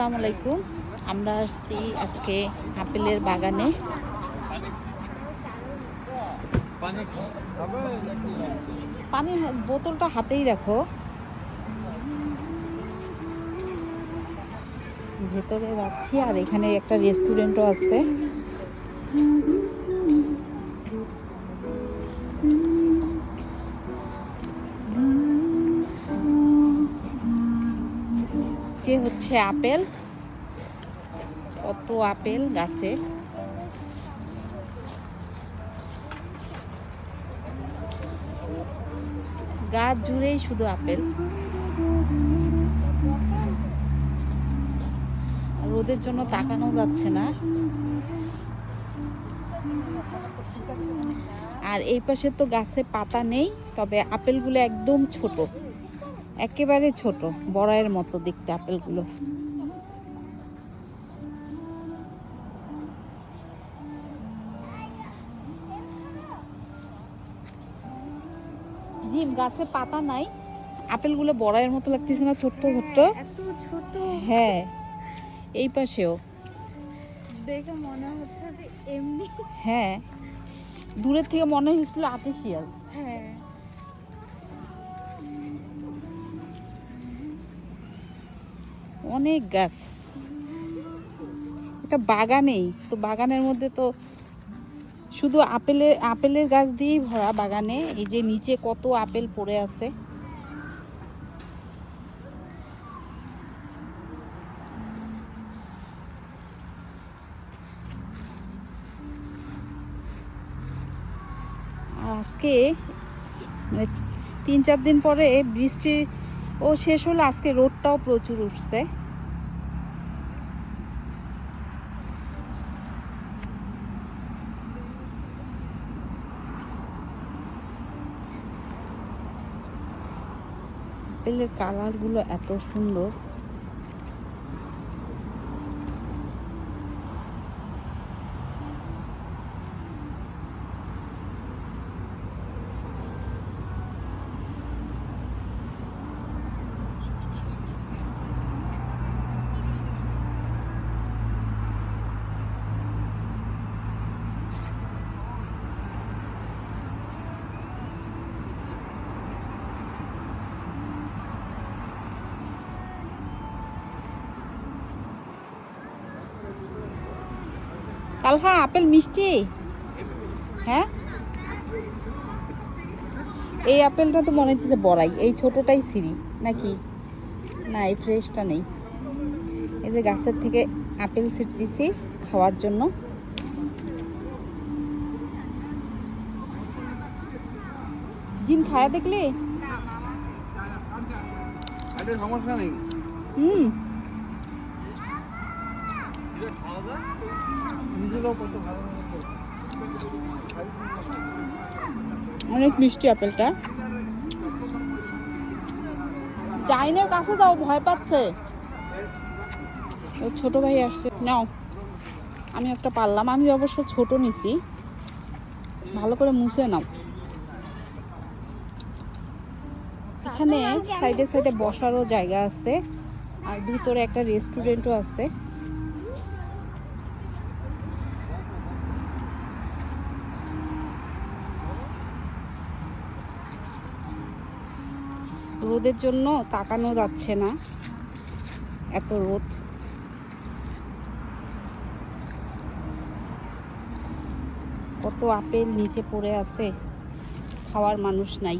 আসসালামু আলাইকুম। আমরা আসছি আজকে আপেলের বাগানে। পানির বোতলটা হাতেই রাখো। ভেতরে যাচ্ছি, আর এখানে একটা রেস্টুরেন্টও আছে। যে হচ্ছে আপেল, কত আপেল গাছে। গাছ জুড়েই শুধু আপেল। রোদের জন্য তাকানো যাচ্ছে না। আর এই পাশে তো গাছে পাতা নেই, তবে আপেলগুলো একদম ছোট, একেবারে ছোট, বড়াইয়ের মতো দেখতে আপেলগুলো। জিম, গাছে পাতা নাই, আপেলগুলো বড়াইয়ের মতো লাগতেছে না? ছোট্ট ছোট্ট, এত ছোট। হ্যাঁ, এই পাশেও দেখে মনে হচ্ছে যে এমনি। হ্যাঁ, দূরের থেকে মনে হচ্ছিল আর্টিফিশিয়াল। হ্যাঁ, অনেক গাছ, এটা বাগানেই তো। বাগানের মধ্যে তো শুধু আপেলের গাছ দিয়েই ভরা বাগানে। এই যে নিচে কত আপেল পড়ে আছে। আজকে মানে 3-4 দিন পরে বৃষ্টি শেষ হলো, আজকে রোদটাও প্রচুর উঠছে। আপেলের কালারগুলো এত সুন্দর। কালহা, আপেল মিষ্টি? হ্যাঁ, এই আপেলটা তো মনে হচ্ছে বড়াই, এই ছোটটাই সিরি নাকি? না, এই ফ্রেশটা নেই। এই যে গাছের থেকে আপেল ছিটতেছি খাওয়ার জন্য। জিম, খায়া দেখলি? সমস্যা নেই। হুম, অনেক মিষ্টি আপেলটা। জাইনের কাছে যাও, ভয় পাচ্ছে। ওর ছোট ভাই আসছে। নাও, আমি একটা পারলাম। আমি অবশ্য ছোট নিছি। ভালো করে মুছে নাও। এখানে সাইডে সাইডে বসারও জায়গা আছে, আর ভিতরে একটা রেস্টুরেন্টও আছে। রোদের জন্য তাকানো যাচ্ছে না, এত রোদ। কত আপেল নিচে পড়ে আছে, খাওয়ার মানুষ নাই।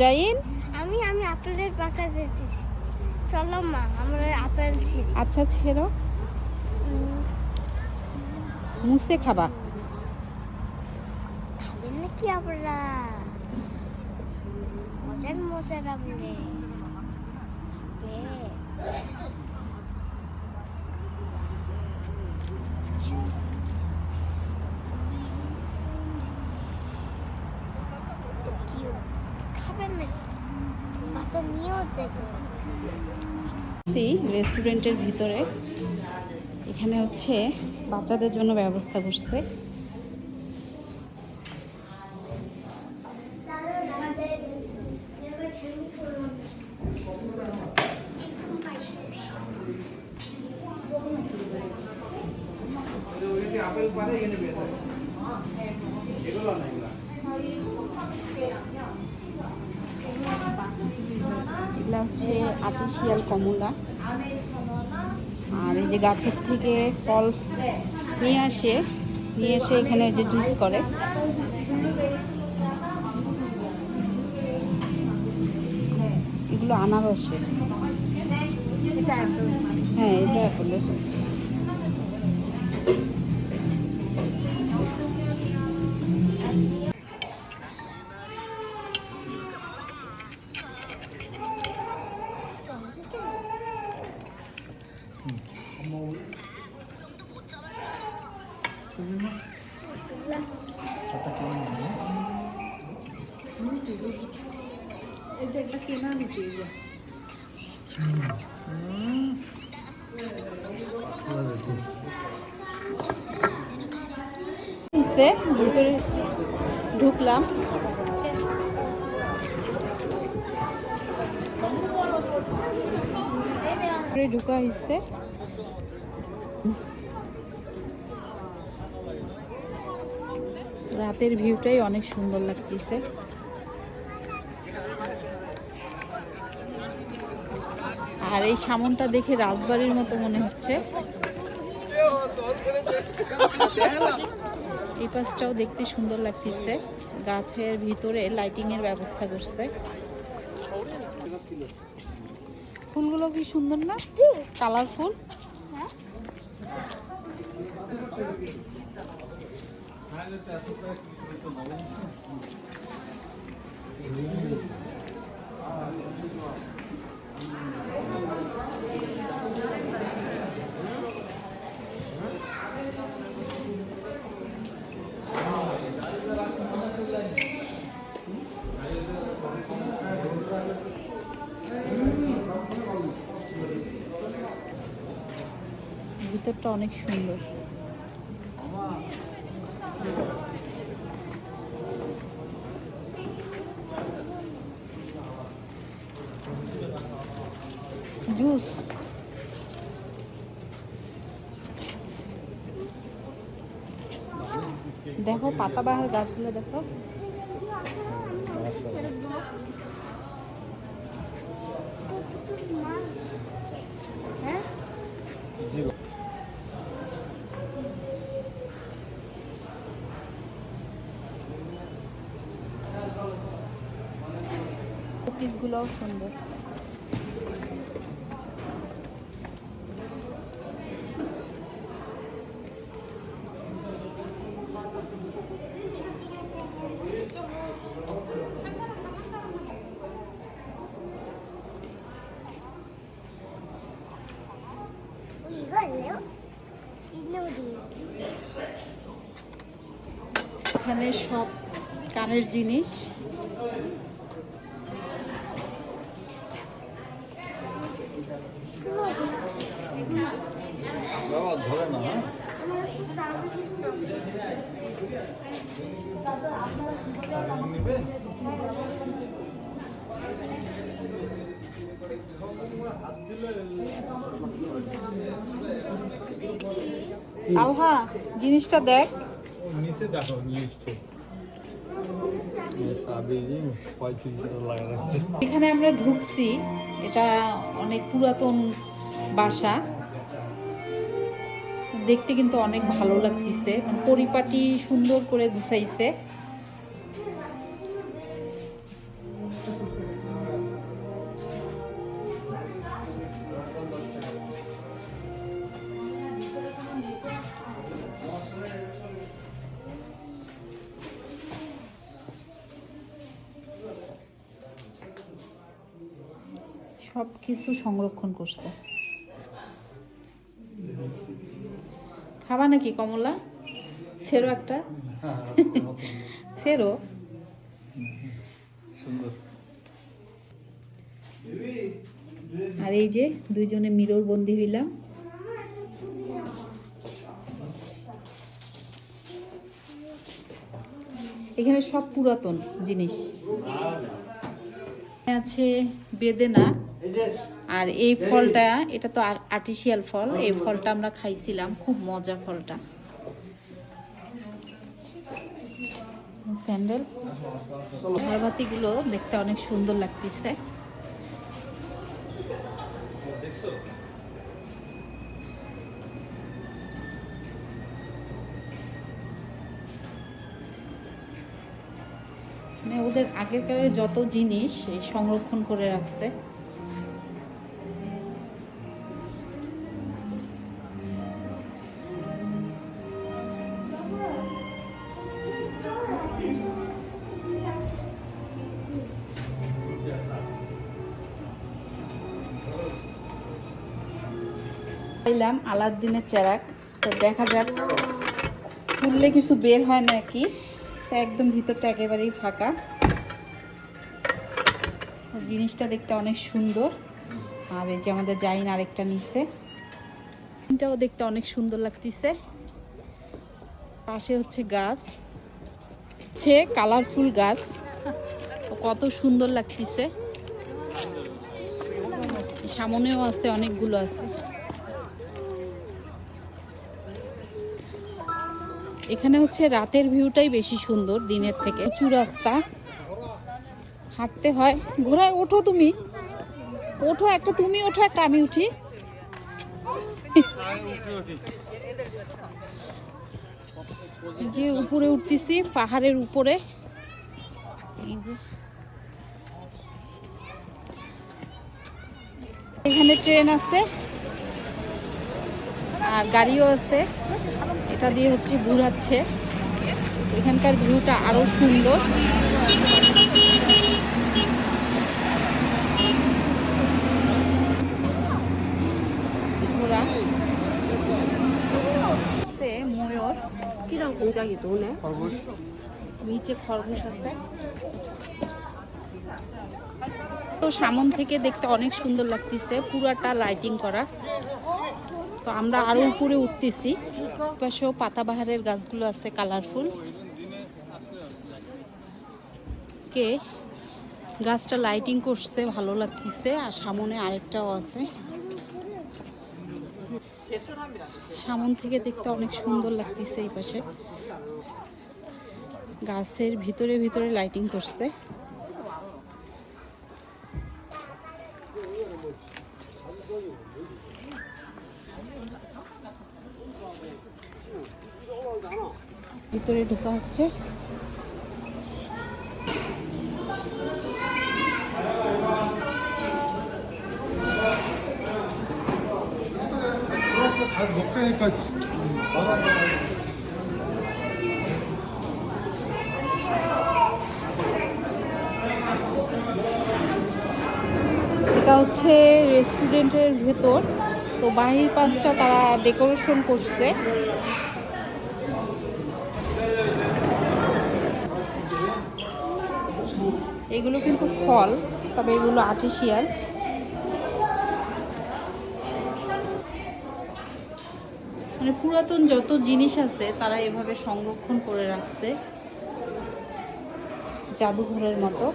জাইন, আমি আপেলের বাগান এসেছি। চলো মা, আমরা আপেল ছিঁড়ি। আচ্ছা ছেড়ো, মুছে খাবা। খাবেন নাকি আপনারা? মজার মজার আপেল। খাবেন নাকি? বাচ্চা নিয়েও রেস্টুরেন্টের ভিতরে এখানে হচ্ছে বাচ্চাদের জন্য ব্যবস্থা করছে। আপেল পারে এখানে বেশ এগুলো না এগুলো এগুলা হচ্ছে আর্টিফিশিয়াল কমলা। আর এই যে গাছের থেকে ফল নিয়ে এসে এখানে যে জুস করে। এগুলো আনারসের। হ্যাঁ, এটা অ্যাপেলের। ভিতরে ঢুকলাম, ঢুকা হয়েছে। রাতের ভিউটাই অনেক সুন্দর লাগতেছে। আর এই সামনটা দেখে রাজবাড়ির মতো মনে হচ্ছে। এই পাশটাও দেখতে সুন্দর লাগতেছে। গাছের ভিতরে লাইটিং এর ব্যবস্থা করছে। ফুলগুলো কি সুন্দর না, কালারফুল। ভিতরটা অনেক সুন্দর। জুস দেখো, পাতাবাহার গাছগুলো দেখো। পিসগুলোও সুন্দর। এখানে সব কানের জিনিস। ধরে না আলহা, জিনিসটা দেখ। নিচে দেখো লিস্টে এখানে আমরা ঢুকছি, এটা অনেক পুরাতন বাসা। দেখতে কিন্তু অনেক ভালো লাগতেছে, পরিপাটি সুন্দর করে গুছাইছে। সব কিছু সংরক্ষণ করছে। খাবা নাকি কমলা? ছেড়ো একটা, ছেড়ো। সুন্দর। আর এই যে দুইজনে মিরর বন্দি হইলাম। এখানে সব পুরাতন জিনিস আছে, বেদেনা। আর এই ফলটা, এটা তো আর্টিফিশিয়াল ফল, এই ফলটা আমরা খাইছিলাম, খুব মজা ফলটা। স্যান্ডেল, ঝাড়বাতি গুলো দেখতে অনেক সুন্দর লাগতেছে। মানে ওদের আগেরকার যত জিনিস সংরক্ষণ করে রাখছে। পাইলাম আলাউদ্দিনের চেরাক, তো দেখা যাক খুললে কিছু বের হয় নাকি। একদম ভিতরটা একেবারেই ফাঁকা। জিনিসটা দেখতে অনেক সুন্দর। আর এই যে আমাদের জাইন আরেকটা নিচে, এটাও দেখতে অনেক সুন্দর লাগতেছে। পাশে হচ্ছে গাছ, হচ্ছে কালারফুল গাছ, কত সুন্দর লাগতেছে। সামনেও আছে, অনেকগুলো আছে। এখানে হচ্ছে রাতের ভিউটাই বেশি সুন্দর দিনের থেকে। উঁচু রাস্তা, হাঁটতে হয়। ঘোড়ায় ওঠো, তুমি ওঠো, একটা তুমি ওঠো, একটা আমি উঠি। যে উপরে উঠতেছি, পাহাড়ের উপরে। এই যে এখানে ট্রেন আছে আর গাড়িও আছে, এটা দিয়ে হচ্ছে ঘুরাচ্ছে। এখানকার ভিউটা আরো সুন্দর। ঘোড়া, ময়ূর, কিরকম 공작이 좋네। নিচে খরগোশ আছে। তো সামন থেকে দেখতে অনেক সুন্দর লাগতেছে, পুরাটা লাইটিং করা। তো আমরা আরো উপরে উঠতেছি। পাশেও পাতাবাহারের গাছগুলো আছে কালারফুল। কে গাছটা লাইটিং করছে, ভালো লাগতেছে। আর সামনে আরেকটাও আছে। সামন থেকে দেখতে অনেক সুন্দর লাগতেছে। এই পাশে গাছের ভিতরে ভিতরে লাইটিং করছে। ভিতরে ঢোকা হচ্ছে। 녹색이니까 এটা হচ্ছে রেস্টুরেন্টের ভেতর। তো বাহির পাশটা তারা ডেকোরেশন করছে। এগুলো কিন্তু ফল, তবে এগুলো আর্টিফিশিয়াল। মানে পুরাতন যত জিনিস আছে তারা এভাবে সংরক্ষণ করে রাখছে, জাদুঘরের মতো।